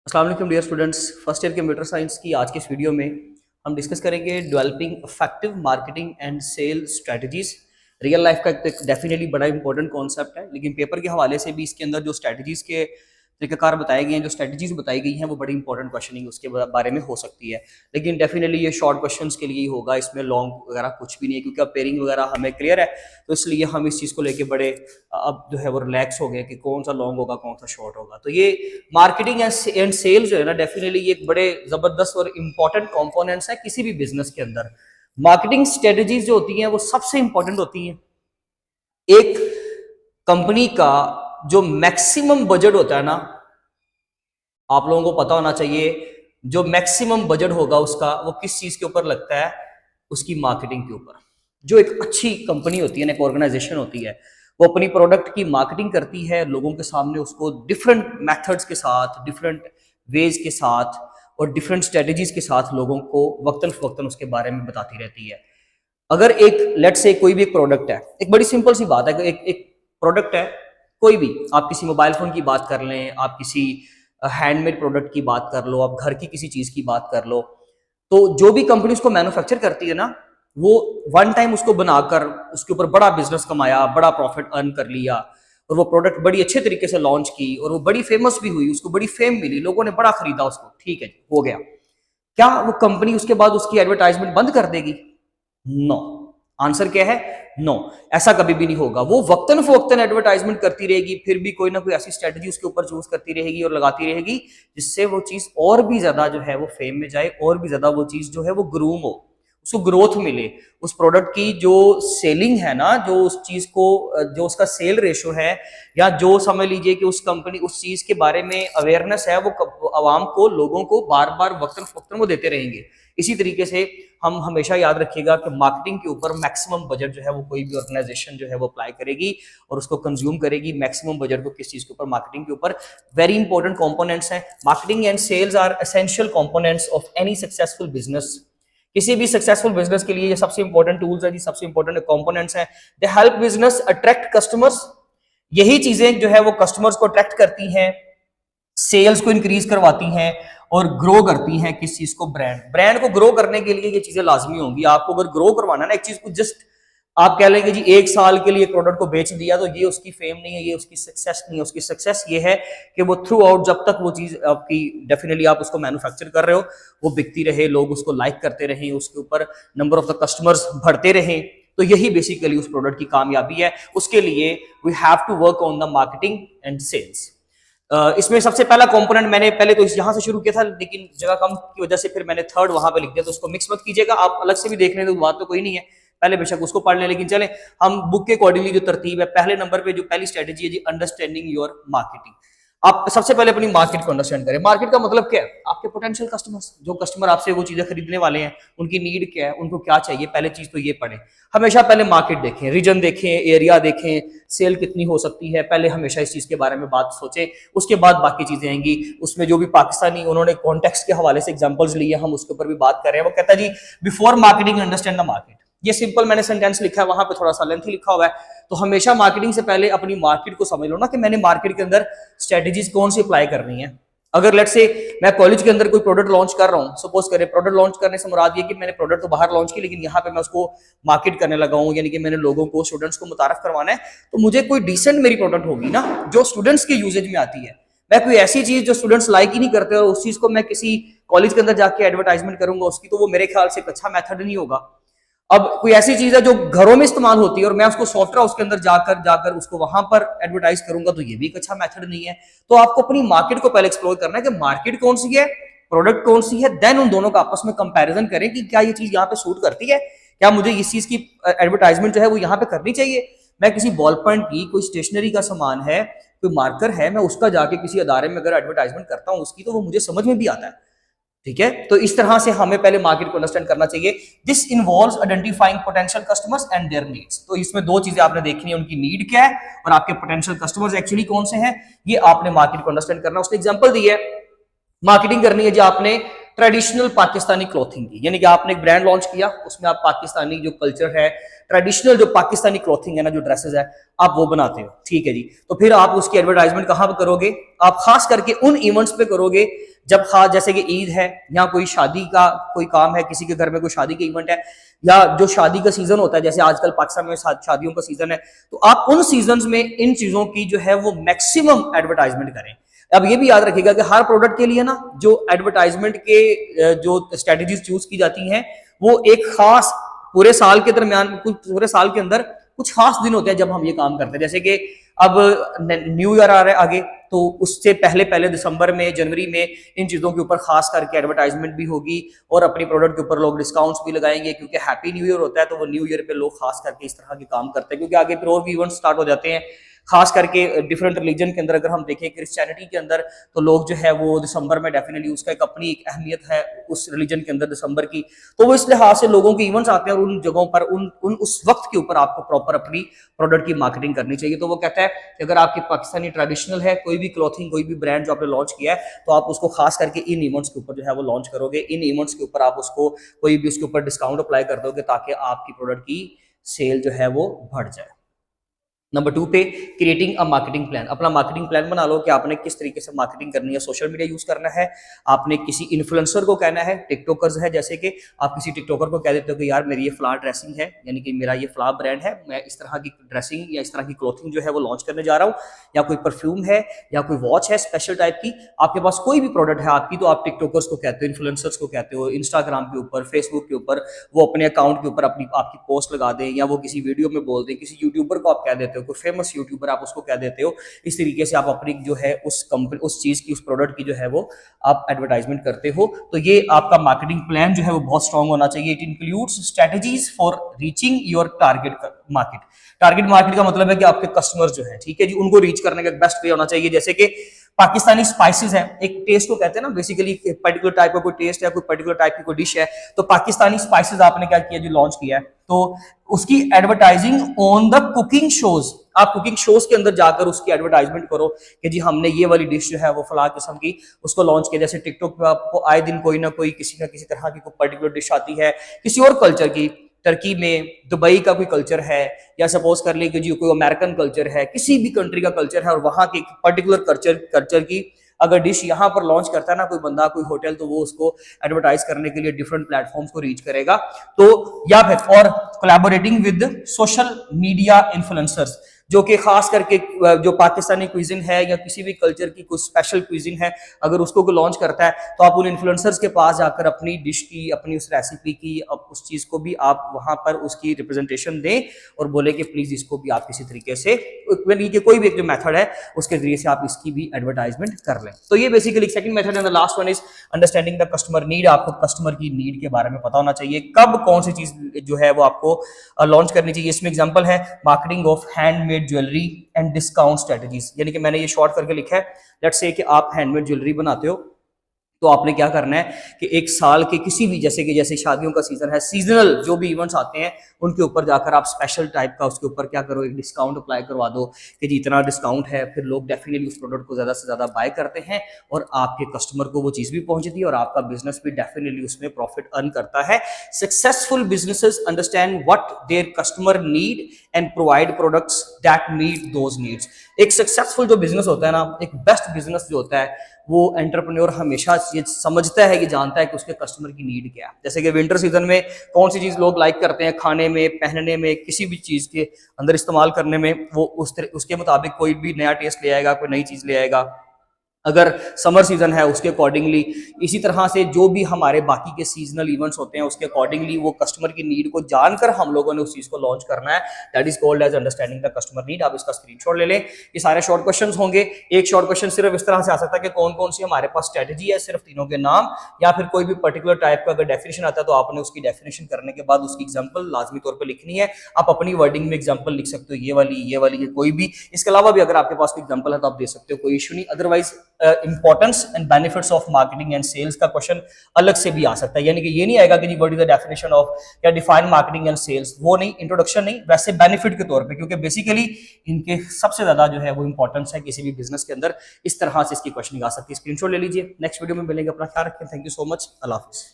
अस्सलाम वालेकुम dear students, first year computer science की आज के इस वीडियो में हम डिस्कस करेंगे developing effective marketing and sale strategies. Real life का एक डेफिनेटली बड़ा इंपॉर्टेंट कॉन्सेप्ट है, लेकिन पेपर के हवाले से भी इसके अंदर जो स्ट्रेटजीज के तरीक़ाकार बताए गए हैं, जो स्ट्रेटजीज बताई गई हैं, वो बड़ी इंपॉर्टेंट क्वेश्चनिंग उसके बारे में हो सकती है। लेकिन डेफिनेटली ये शॉर्ट क्वेश्चंस के लिए ही होगा, इसमें लॉन्ग वगैरह कुछ भी नहीं है, क्योंकि अब पेयरिंग वगैरह हमें क्लियर है। तो इसलिए हम इस चीज़ को लेके बड़े अब जो है वो रिलैक्स हो गए कि कौन सा लॉन्ग होगा कौन सा शॉर्ट होगा। तो ये मार्केटिंग एंड सेल जो है ना, डेफिनेटली ये एक बड़े जबरदस्त और इंपॉर्टेंट कंपोनेंट्स है किसी भी बिजनेस के अंदर। मार्केटिंग स्ट्रेटजीज जो होती हैं वो सबसे इंपॉर्टेंट होती हैं। एक कंपनी का जो मैक्सिमम बजट होता है ना, आप लोगों को पता होना चाहिए, जो मैक्सिमम बजट होगा उसका वो किस चीज के ऊपर लगता है, उसकी मार्केटिंग के ऊपर। जो एक अच्छी कंपनी होती है ना, एक ऑर्गेनाइजेशन होती है, वो अपनी प्रोडक्ट की मार्केटिंग करती है, लोगों के सामने उसको डिफरेंट मेथड्स के साथ, डिफरेंट वेज के साथ और डिफरेंट स्ट्रेटजीज के साथ लोगों को वक्तन फवक्तन उसके बारे में बताती रहती है। अगर एक लेट से कोई भी एक प्रोडक्ट है, एक बड़ी सिंपल सी बात है, एक प्रोडक्ट है कोई भी, आप किसी मोबाइल फोन की बात कर लें, आप किसी हैंडमेड प्रोडक्ट की बात कर लो, आप घर की किसी चीज की बात कर लो, तो जो भी कंपनी उसको मैन्युफैक्चर करती है ना, वो वन टाइम उसको बनाकर उसके ऊपर बड़ा बिजनेस कमाया, बड़ा प्रॉफिट अर्न कर लिया, और वो प्रोडक्ट बड़ी अच्छे तरीके से लॉन्च की और वो बड़ी फेमस भी हुई, उसको बड़ी फेम मिली, लोगों ने बड़ा खरीदा उसको, ठीक है, हो गया। क्या वो कंपनी उसके बाद उसकी एडवर्टाइजमेंट बंद कर देगी? नो। आंसर क्या है? नो। ऐसा कभी भी नहीं होगा। वो वक्तन फवक्तन एडवर्टाइजमेंट करती रहेगी, फिर भी कोई ना कोई ऐसी स्ट्रेटजी उसके ऊपर चूज करती रहेगी और लगाती रहेगी जिससे वो चीज और भी ज्यादा जो है वो फेम में जाए, और भी ज्यादा वो चीज जो है वो ग्रूम हो, उसको ग्रोथ मिले, उस प्रोडक्ट की जो सेलिंग है ना, जो उस चीज को, जो उसका सेल रेशो है, या जो समझ लीजिए कि उस कंपनी उस चीज के बारे में अवेयरनेस है, वो आवाम को, लोगों को बार बार वक्तन फवक्तन वो देते रहेंगे। इसी तरीके से हम हमेशा याद रखिएगा कि मार्केटिंग के ऊपर मैक्सिमम बजट जो है वो कोई भी ऑर्गेनाइजेशन जो है वो अप्लाई करेगी और उसको कंज्यूम करेगी। मैक्सिमम बजट को किस चीज के ऊपर? मार्केटिंग के ऊपर। वेरी इंपॉर्टेंट कंपोनेंट्स हैं। Marketing and sales are essential components of any successful business. किसी भी सक्सेसफुल बिजनेस के लिए ये सबसे इंपॉर्टेंट टूल्स है जी, सबसे इंपॉर्टेंट कंपोनेंट्स हैं। They help business attract customers. यही चीजें जो है वो कस्टमर्स को अट्रैक्ट करती हैं, सेल्स को इंक्रीज करवाती हैं और ग्रो करती हैं किस चीज को? ब्रांड को ग्रो करने के लिए ये चीजें लाजमी होंगी। आपको अगर ग्रो करवाना ना एक चीज को, जस्ट आप कह लेंगे जी एक साल के लिए प्रोडक्ट को बेच दिया तो ये उसकी फेम नहीं है, ये उसकी सक्सेस नहीं है। उसकी सक्सेस ये है कि वो थ्रू आउट, जब तक वो चीज आपकी, डेफिनेटली आप उसको मैन्युफैक्चर कर रहे हो, वो बिकती रहे, लोग उसको लाइक करते रहे, उसके ऊपर नंबर ऑफ द कस्टमर्स बढ़ते रहे, तो यही बेसिकली उस प्रोडक्ट की कामयाबी है। उसके लिए we have to work on the marketing and sales. इसमें सबसे पहला कंपोनेंट मैंने पहले तो यहां से शुरू किया था, लेकिन जगह कम की वजह से फिर मैंने थर्ड वहां पे लिख दिया, तो उसको मिक्स मत कीजिएगा, आप अलग से भी देख लें तो बात तो कोई नहीं है, पहले बेशक उसको पढ़ लें। लेकिन चलें हम बुक के अकॉर्डिंगली जो तरतीब है, पहले नंबर पे जो पहली स्ट्रेटजी है जी, अंडरस्टैंडिंग योर मार्केटिंग। आप सबसे पहले अपनी मार्केट को अंडरस्टैंड करें। मार्केट का मतलब क्या है? आपके पोटेंशियल कस्टमर्स, जो कस्टमर आपसे वो चीजें खरीदने वाले हैं, उनकी नीड क्या है, उनको क्या चाहिए, पहले चीज तो ये पढ़ें। हमेशा पहले मार्केट देखें, रीजन देखें, एरिया देखें, सेल कितनी हो सकती है, पहले हमेशा इस चीज के बारे में बात सोचें, उसके बाद बाकी चीजें आएंगी। उसमें जो भी पाकिस्तानी उन्होंने कॉन्टेक्स्ट के हवाले से एग्जांपल्स लिए, हम उसके ऊपर भी बात कर रहे हैं। वो कहता है जी, before marketing understand the market. ये सिंपल मैंने सेंटेंस लिखा है, वहां पे थोड़ा सा लेंथी लिखा हुआ है, तो हमेशा मार्केटिंग से पहले अपनी मार्केट को समझ लो ना, कि मैंने मार्केट के अंदर स्ट्रेटजीज कौन सी अप्लाई करनी है। अगर लेट्स से मैं कॉलेज के अंदर कोई प्रोडक्ट लॉन्च कर रहा हूं, सपोज करें, प्रोडक्ट लॉन्च करने से मुराद ये कि मैंने प्रोडक्ट तो बाहर लॉन्च की, लेकिन यहाँ पे मैं उसको मार्केट करने लगा हूं, यानी कि मैंने लोगों को, स्टूडेंट्स को मुतारफ करवाना है, तो मुझे कोई डिसेंट मेरी प्रोडक्ट होगी ना, जो स्टूडेंट्स के यूजेज में आती है। मैं कोई ऐसी चीज जो स्टूडेंट्स लाइक ही नहीं करते और उस चीज को मैं किसी कॉलेज के अंदर जाके एडवर्टाइजमेंट करूंगा उसकी, तो वो मेरे ख्याल से एक अच्छा मेथड नहीं होगा। अब कोई ऐसी चीज है जो घरों में इस्तेमाल होती है और मैं उसको सॉफ्टवेयर उसके अंदर जाकर जाकर उसको वहां पर एडवर्टाइज करूंगा, तो ये भी एक अच्छा मेथड नहीं है। तो आपको अपनी मार्केट को पहले एक्सप्लोर करना है कि मार्केट कौन सी है, प्रोडक्ट कौन सी है, देन उन दोनों का आपस में कंपैरिजन करें कि क्या ये चीज यहाँ पे सूट करती है, क्या मुझे इस चीज की एडवर्टाइजमेंट जो है वो यहाँ पे करनी चाहिए। मैं किसी बॉल पॉइंट की, कोई स्टेशनरी का सामान है, कोई मार्कर है, मैं उसका जाके किसी अदारे में अगर एडवर्टाइजमेंट करता हूँ उसकी, तो वो मुझे समझ में भी आता है। ठीक है, तो इस तरह से हमें पहले मार्केट को अंडरस्टैंड करना चाहिए। This involves identifying potential customers and there needs. तो इसमें दो चीजें आपने देखनी है, उनकी नीड क्या है और आपके पोटेंशियल कस्टमर्स एक्चुअली कौन से हैं, ये आपने मार्केट को अंडरस्टैंड करना। उसने एग्जांपल दी है, मार्केटिंग करनी है जी आपने ट्रेडिशनल पाकिस्तानी क्लॉथिंग की, यानी कि आपने एक ब्रांड लॉन्च किया, उसमें आप पाकिस्तानी जो कल्चर है, ट्रेडिशनल जो पाकिस्तानी क्लॉथिंग है ना, जो ड्रेसेस है, आप वो बनाते हो, ठीक है जी। तो फिर आप उसकी एडवर्टाइजमेंट कहां पर करोगे? आप खास करके उन इवेंट्स पे करोगे जब खास जैसे कि ईद है या कोई शादी का कोई काम है, किसी के घर में कोई शादी का इवेंट है, या जो शादी का सीजन होता है, जैसे आजकल पाकिस्तान में शादियों का सीजन है, तो आप उन सीजन में इन चीजों की जो है वो मैक्सिमम एडवर्टाइजमेंट करें। अब ये भी याद रखिएगा कि हर प्रोडक्ट के लिए ना जो एडवर्टाइजमेंट के जो स्ट्रेटेजीज चूज की जाती हैं वो एक खास पूरे साल के दरमियान, पूरे साल के अंदर कुछ खास दिन होते हैं जब हम ये काम करते हैं। जैसे कि अब न्यू ईयर आ रहा है आगे, तो उससे पहले पहले दिसंबर में, जनवरी में इन चीज़ों के ऊपर खास करके एडवर्टाइजमेंट भी होगी और अपनी प्रोडक्ट के ऊपर लोग डिस्काउंट्स भी लगाएंगे, क्योंकि हैप्पी न्यू ईयर होता है, तो वो न्यू ईयर पे लोग खास करके इस तरह के काम करते हैं, क्योंकि आगे फिर और भी इवेंट स्टार्ट हो जाते हैं। खास करके डिफरेंट रिलीजन के अंदर अगर हम देखें, क्रिश्चियनिटी के अंदर तो लोग जो है वो दिसंबर में डेफिनेटली उसका एक अपनी एक अहमियत है उस रिलीजन के अंदर दिसंबर की, तो वो इस लिहाज से लोगों के इवेंट्स आते हैं और उन जगहों पर उन उस वक्त के ऊपर आपको प्रॉपर अपनी प्रोडक्ट की मार्केटिंग करनी चाहिए। तो वो कहता है कि अगर आपकी पाकिस्तानी ट्रेडिशनल है कोई भी क्लॉथिंग, कोई भी ब्रांड जो आपने लॉन्च किया है, तो आप उसको खास करके इन इवेंट्स के ऊपर जो है वो लॉन्च करोगे, इन इवेंट्स के ऊपर आप उसको कोई भी उसके ऊपर डिस्काउंट अप्लाई कर दोगे ताकि आपकी प्रोडक्ट की सेल जो है वो बढ़ जाए। नंबर 2 पे क्रिएटिंग अ मार्केटिंग प्लान। अपना मार्केटिंग प्लान बना लो कि आपने किस तरीके से मार्केटिंग करनी है, सोशल मीडिया यूज करना है, आपने किसी इन्फ्लुएंसर को कहना है, टिकटॉकर्स है जैसे कि आप किसी टिकटॉकर को कह देते हो कि यार मेरी ये फ्ला ड्रेसिंग है, यानी कि मेरा ये फ्ला ब्रांड है, मैं इस तरह की ड्रेसिंग या इस तरह की क्लोथिंग जो है वो लॉन्च करने जा रहा हूँ, या कोई परफ्यूम है या कोई वॉच है स्पेशल टाइप की, आपके पास कोई भी प्रोडक्ट है आपकी, तो आप टिकटॉकर्स को कहते हो, इन्फ्लुएंसर्स को कहते हो, इंस्टाग्राम के ऊपर, फेसबुक के ऊपर वो अपने अकाउंट के ऊपर अपनी आपकी पोस्ट लगा दें, या वो किसी वीडियो में बोल दें, किसी यूट्यूबर को आप कह देते हो, कोई फेमस यूट्यूबर आप उसको कह देते हो। इस तरीके से आप अपनी जो है उस कंपनी, उस चीज की, उस प्रोडक्ट की जो है वो आप एडवर्टाइजमेंट करते हो। तो ये आपका मार्केटिंग प्लान जो है वो बहुत स्ट्रांग होना चाहिए। It includes strategies for reaching your target market. Target market का मतलब है कि आपके कस्टमर जो है, ठीक है जी, उनको रीच करने का बेस्ट वे होना चाहिए। जैसे कि पाकिस्तानी स्पाइसेस है, एक टेस्ट को कहते हैं ना, बेसिकली पर्टिकुलर टाइप का कोई टेस्ट है, कोई पर्टिकुलर टाइप की कोई डिश है, तो पाकिस्तानी स्पाइसेस आपने क्या किया जी, लॉन्च किया है, तो उसकी advertising on the cooking shows, आप कुकिंग शोज के अंदर जाकर उसकी एडवर्टाइजमेंट करो कि जी हमने ये वाली डिश जो है वो फला किस्म की उसको लॉन्च किया। जैसे टिकटॉक पे आपको आए दिन कोई ना कोई किसी ना किसी तरह की कोई पर्टिकुलर डिश आती है किसी और कल्चर की, टर्की में दुबई का कोई कल्चर है, या सपोज कर ले कि जी कोई अमेरिकन कल्चर है, किसी भी कंट्री का कल्चर है, और वहां के पर्टिकुलर कल्चर की अगर डिश यहाँ पर लॉन्च करता है ना कोई बंदा, कोई होटल, तो वो उसको एडवर्टाइज करने के लिए डिफरेंट प्लेटफॉर्म्स को रीच करेगा। तो या फिर और collaborating with social media influencers, जो कि खास करके जो पाकिस्तानी क्विजिन है या किसी भी कल्चर की कोई स्पेशल क्विजिन है, अगर उसको कोई लॉन्च करता है, तो आप उन इन्फ्लुएंसर्स के पास जाकर अपनी डिश की, अपनी उस रेसिपी की, अब उस चीज को भी आप वहां पर उसकी रिप्रेजेंटेशन दें और बोले कि प्लीज इसको भी आप किसी तरीके से, कोई भी एक जो मेथड है उसके जरिए से आप इसकी भी एडवर्टाइजमेंट कर लें। तो ये basically second method and the last one is understanding the customer need. आपको कस्टमर की नीड के बारे में पता होना चाहिए, कब कौन सी चीज जो है वो आपको लॉन्च करनी चाहिए। इसमें एग्जांपल है marketing of handmade jewellery and discount strategies, यानी कि मैंने ये शॉर्ट करके लिखा है, लेट्स से कि आप हैंडमेड ज्वेलरी बनाते हो, तो आपने क्या करना है कि एक साल के किसी भी, जैसे शादियों का सीजन है, सीजनल जो भी इवेंट्स आते हैं उनके ऊपर जाकर आप स्पेशल टाइप का उसके ऊपर क्या करो, एक डिस्काउंट अप्लाई करवा दो कि जितना डिस्काउंट है, फिर लोग डेफिनेटली उस प्रोडक्ट को ज़्यादा से ज़्यादा बाय करते हैं और आपके कस्टमर को वो चीज़ भी पहुंचती है और आपका बिजनेस भी डेफिनेटली उसमें प्रॉफिट अर्न करता है। Successful businesses understand what their customer need and provide products that meet those needs. एक सक्सेसफुल जो बिजनेस होता है ना, एक बेस्ट बिजनेस जो होता है, वो एंटरप्रेन्योर हमेशा ये समझता है कि जानता है कि उसके कस्टमर की नीड क्या है। जैसे कि विंटर सीजन में कौन सी चीज़ लोग लाइक करते हैं, खाने में, पहनने में, किसी भी चीज़ के अंदर इस्तेमाल करने में, वो उसके मुताबिक कोई भी नया टेस्ट ले आएगा, कोई नई चीज़ ले आएगा। अगर समर सीजन है उसके अकॉर्डिंगली, इसी तरह से जो भी हमारे बाकी के सीजनल इवेंट्स होते हैं उसके अकॉर्डिंगली वो कस्टमर की नीड को जानकर हम लोगों ने उस चीज़ को लॉन्च करना है। That is called as understanding the customer need. आप इसका स्क्रीनशॉट ले लें। ये सारे शॉर्ट क्वेश्चन होंगे। एक शॉर्ट क्वेश्चन सिर्फ इस तरह से आ सकता है कि कौन कौन सी हमारे पास स्ट्रेटेजी है, सिर्फ तीनों के नाम, या फिर कोई भी पर्टिकुलर टाइप का अगर डेफिनेशन आता है तो आपने उसकी डेफिनेशन करने के बाद उसकी एग्जाम्पल लाजमी तौर पर लिखनी है। आप अपनी वर्डिंग में एग्जाम्पल लिख सकते हो, ये वाली ये कोई भी। इसके अलावा भी अगर आपके पास कोई एग्जाम्पल है तो आप दे सकते हो, कोई इशू नहीं। Otherwise importance and benefits of marketing and sales का क्वेश्चन अलग से भी आ सकता है, यानी कि ये नहीं आएगा कि जी what is the definition of या डिफाइन मार्केटिंग एंड सेल्स, वो नहीं, इंट्रोडक्शन नहीं, वैसे बेनिफिट के तौर पे, क्योंकि बेसिकली इनके सबसे ज्यादा जो है वो इंपॉर्टेंस है किसी भी बिजनेस के अंदर। इस तरह से इसकी क्वेश्चन आ सकती है। स्क्रीनशॉट ले लीजिए। नेक्स्ट वीडियो में मिलेंगे। अपना ख्याल रखें। Thank you so much. अल्लाह हाफिज़।